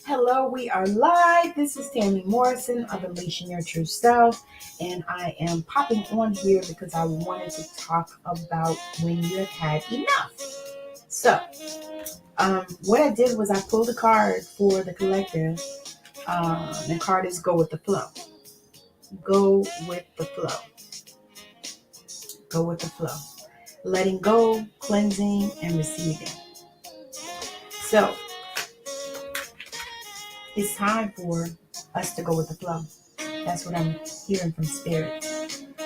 Hello, we are live. This is Tammi Morrison of Unleashing Your True Self, and I am popping on here because I wanted to talk about when you have had enough. So, what I did was I pulled a card for the collective. The card is Go with the Flow. Go with the flow. Go with the flow. Letting go, cleansing, and receiving. So, it's time for us to go with the flow. That's what I'm hearing from Spirit.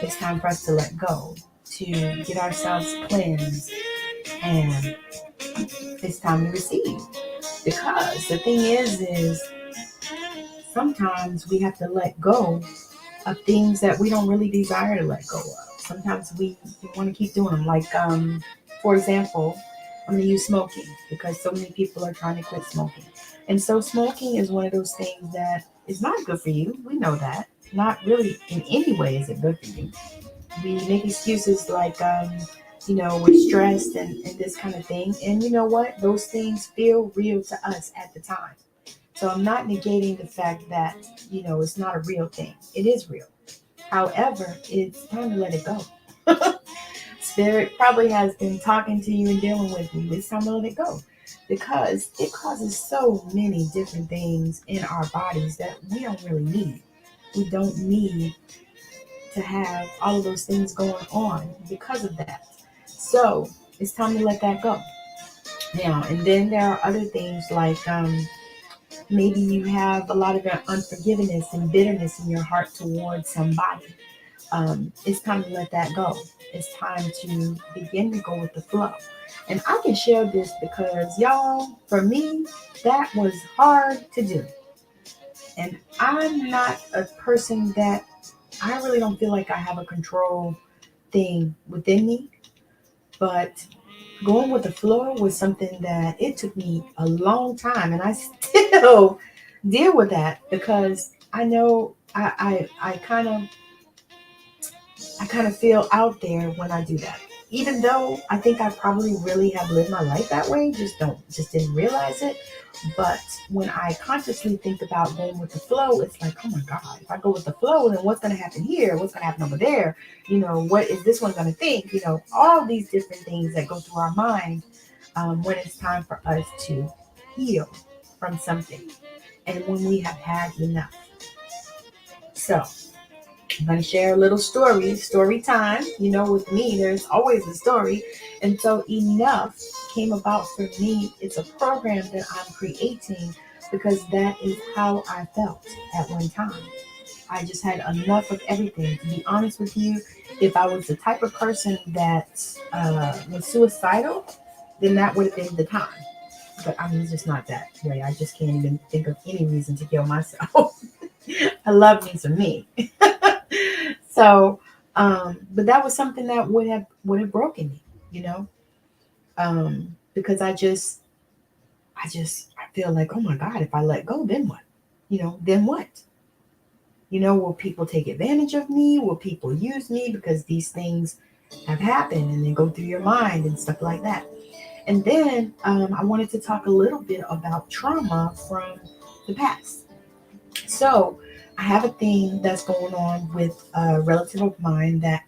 It's time for us to let go, to get ourselves cleansed, and it's time to receive. Because the thing is sometimes we have to let go of things that we don't really desire to let go of. Sometimes we want to keep doing them. Like, for example, I'm going to use smoking because so many people are trying to quit smoking. And so smoking is one of those things that is not good for you. We know that. Not really in any way is it good for you. We make excuses like, we're stressed and this kind of thing. And you know what? Those things feel real to us at the time. So I'm not negating the fact that, it's not a real thing. It is real. However, it's time to let it go. Spirit probably has been talking to you and dealing with you. It's time to let it go. Because it causes so many different things in our bodies that we don't really need. We don't need to have all of those things going on because of that. So it's time to let that go. Now, and then there are other things like maybe you have a lot of unforgiveness and bitterness in your heart towards somebody. It's time to let that go. It's time to begin to go with the flow. And I can share this because, y'all, for me, that was hard to do. And I'm not a person that I really don't feel like I have a control thing within me. But going with the flow was something that it took me a long time. And I still deal with that because I know I kind of feel out there when I do that. Even though I think I probably really have lived my life that way, just didn't realize it. But when I consciously think about going with the flow, it's like, oh my God, if I go with the flow, then what's going to happen here? What's going to happen over there? What is this one going to think? All these different things that go through our mind when it's time for us to heal from something and when we have had enough. So I'm going to share a little story time. With me, there's always a story. And so enough came about for me. It's a program that I'm creating because that is how I felt at one time. I just had enough of everything. To be honest with you, if I was the type of person that was suicidal, then that would have been the time. But I'm just not that way. I just can't even think of any reason to kill myself. I love me some me. So, but that was something that would have broken me, because I feel like, oh my God, if I let go, then what? Then what? Will people take advantage of me? Will people use me? Because these things have happened and they go through your mind and stuff like that. And then I wanted to talk a little bit about trauma from the past. So I have a thing that's going on with a relative of mine that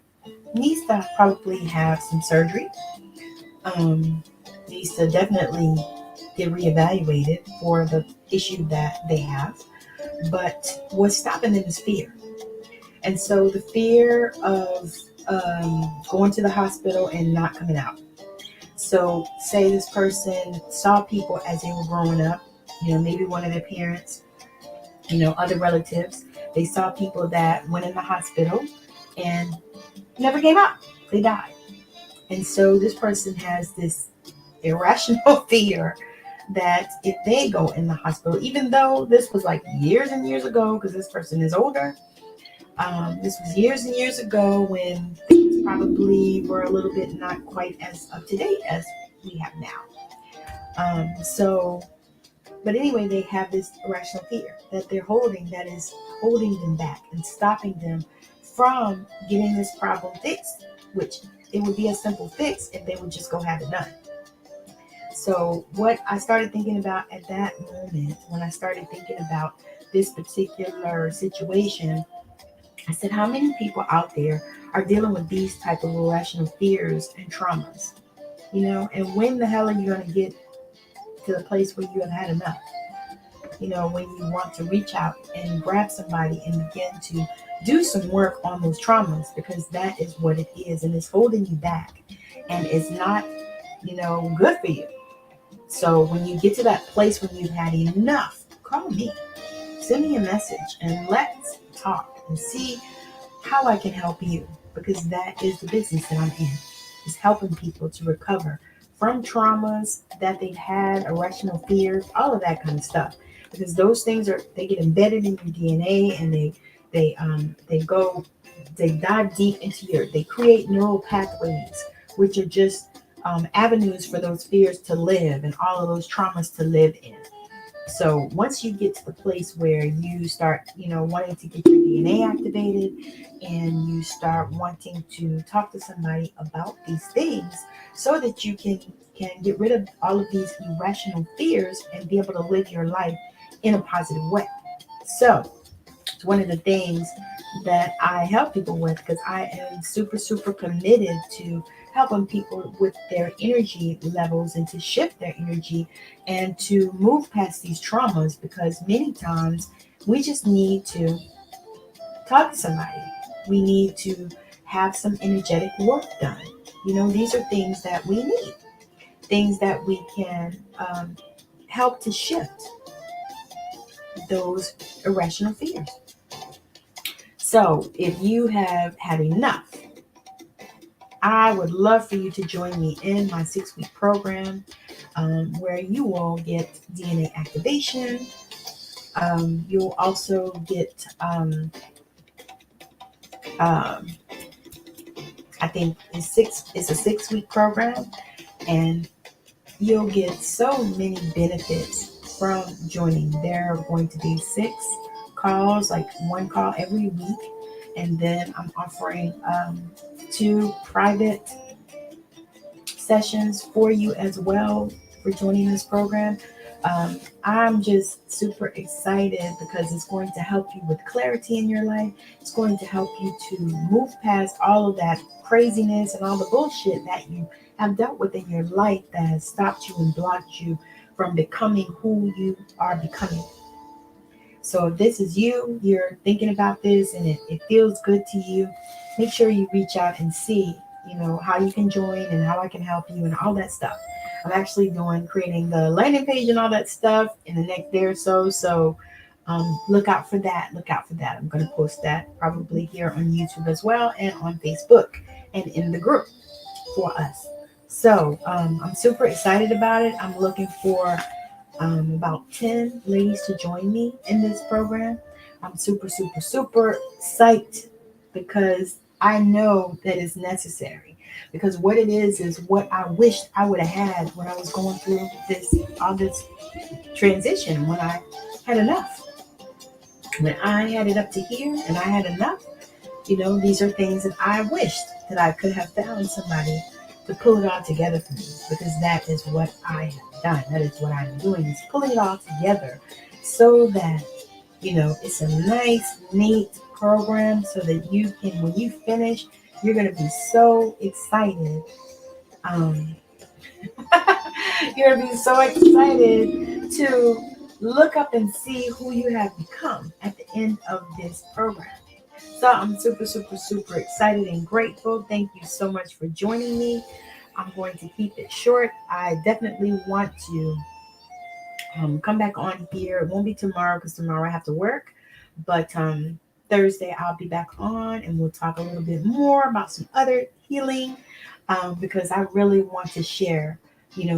needs to probably have some surgery. Needs to definitely get reevaluated for the issue that they have. But what's stopping them is fear. And so the fear of going to the hospital and not coming out. So say this person saw people as they were growing up, maybe one of their parents, other relatives. They saw people that went in the hospital and never came out. They died. And so this person has this irrational fear that if they go in the hospital, even though this was like years and years ago, because this person is older, this was years and years ago when things probably were a little bit not quite as up to date as we have now. But anyway, they have this irrational fear that they're holding that is holding them back and stopping them from getting this problem fixed, which it would be a simple fix if they would just go have it done. So what I started thinking about at that moment, when I started thinking about this particular situation, I said, how many people out there are dealing with these type of irrational fears and traumas? And when the hell are you going to get to the place where you have had enough? When you want to reach out and grab somebody and begin to do some work on those traumas, because that is what it is, and it's holding you back, and it's not, good for you. So when you get to that place when you've had enough, call me, send me a message, and let's talk and see how I can help you, because that is the business that I'm in, is helping people to recover from traumas that they've had, irrational fears, all of that kind of stuff. Because those things they get embedded in your DNA, and they dive deep into they create neural pathways, which are just avenues for those fears to live and all of those traumas to live in. So once you get to the place where you start, wanting to get your DNA activated, and you start wanting to talk to somebody about these things, so that you can get rid of all of these irrational fears and be able to live your life in a positive way. So it's one of the things that I help people with, because I am super, super committed to helping people with their energy levels and to shift their energy and to move past these traumas, because many times we just need to talk to somebody. We need to have some energetic work done. These are things that we need, things that we can help to shift those irrational fears. So if you have had enough, I would love for you to join me in my 6-week program, where you will get DNA activation. You'll also get, I think it's a 6-week program, and you'll get so many benefits from joining. There are going to be 6 calls, like 1 call every week. And then I'm offering 2 private sessions for you as well for joining this program. I'm just super excited, because it's going to help you with clarity in your life. It's going to help you to move past all of that craziness and all the bullshit that you have dealt with in your life that has stopped you and blocked you from becoming who you are becoming. So if this is you're thinking about this, and it feels good to you, make sure you reach out and see, how you can join and how I can help you and all that stuff. I'm actually creating the landing page and all that stuff in the next day or so. So look out for that. I'm going to post that probably here on YouTube as well, and on Facebook and in the group for us. So I'm super excited about it. I'm looking for about 10 ladies to join me in this program. I'm super, super, super psyched, because I know that it's necessary. Because what it is what I wished I would have had when I was going through all this transition, when I had enough. When I had it up to here and I had enough, these are things that I wished that I could have found somebody to pull it all together for me, because that is what I have done. That is what I'm doing, is pulling it all together, so that, it's a nice, neat program, so that you can, when you finish, you're going to be so excited. You're going to be so excited to look up and see who you have become at the end of this program. So I'm super, super, super excited and grateful. Thank you so much for joining me. I'm going to keep it short. I definitely want to come back on here. It won't be tomorrow, because tomorrow I have to work. But Thursday I'll be back on, and we'll talk a little bit more about some other healing, because I really want to share,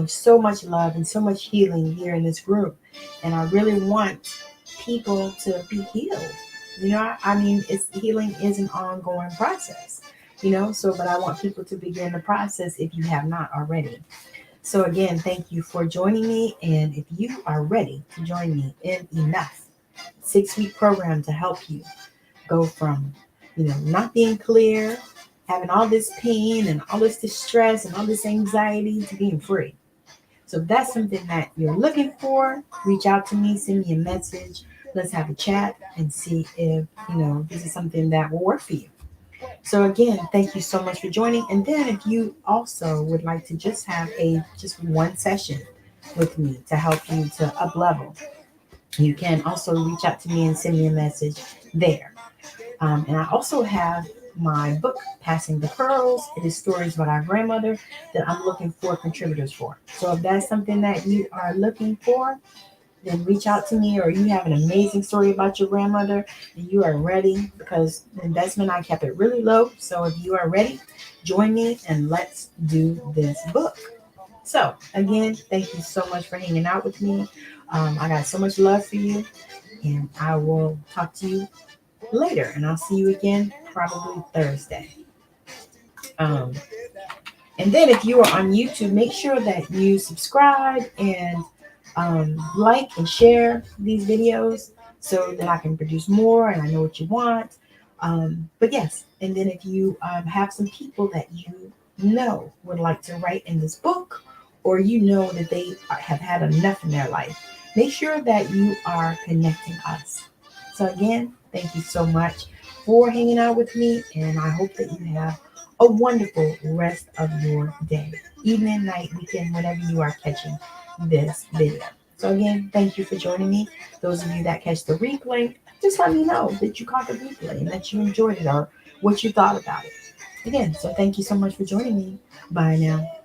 so much love and so much healing here in this group. And I really want people to be healed. Healing is an ongoing process, but I want people to begin the process if you have not already. So again, thank you for joining me. And if you are ready to join me in Enough, 6-week program to help you go from, not being clear, having all this pain and all this distress and all this anxiety, to being free. So if that's something that you're looking for, reach out to me, send me a message. Let's have a chat and see if, this is something that will work for you. So again, thank you so much for joining. And then if you also would like to just have just one session with me to help you to up level, you can also reach out to me and send me a message there. And I also have my book, Passing the Pearls. It is stories about our grandmother that I'm looking for contributors for. So if that's something that you are looking for, then reach out to me, or you have an amazing story about your grandmother and you are ready, because the investment, I kept it really low. So if you are ready, join me and let's do this book. So again, thank you so much for hanging out with me. I got so much love for you, and I will talk to you later, and I'll see you again probably Thursday. Um, and then if you are on YouTube, make sure that you subscribe and like and share these videos so that I can produce more and I know what you want. But yes, and then if you have some people that you know would like to write in this book, or you know that they have had enough in their life, make sure that you are connecting us. So again, thank you so much for hanging out with me, and I hope that you have a wonderful rest of your day, evening, night, weekend, whenever you are catching this video. So again, thank you for joining me. Those of you that catch the replay, just let me know that you caught the replay and that you enjoyed it or what you thought about it. Again, so thank you so much for joining me. Bye now.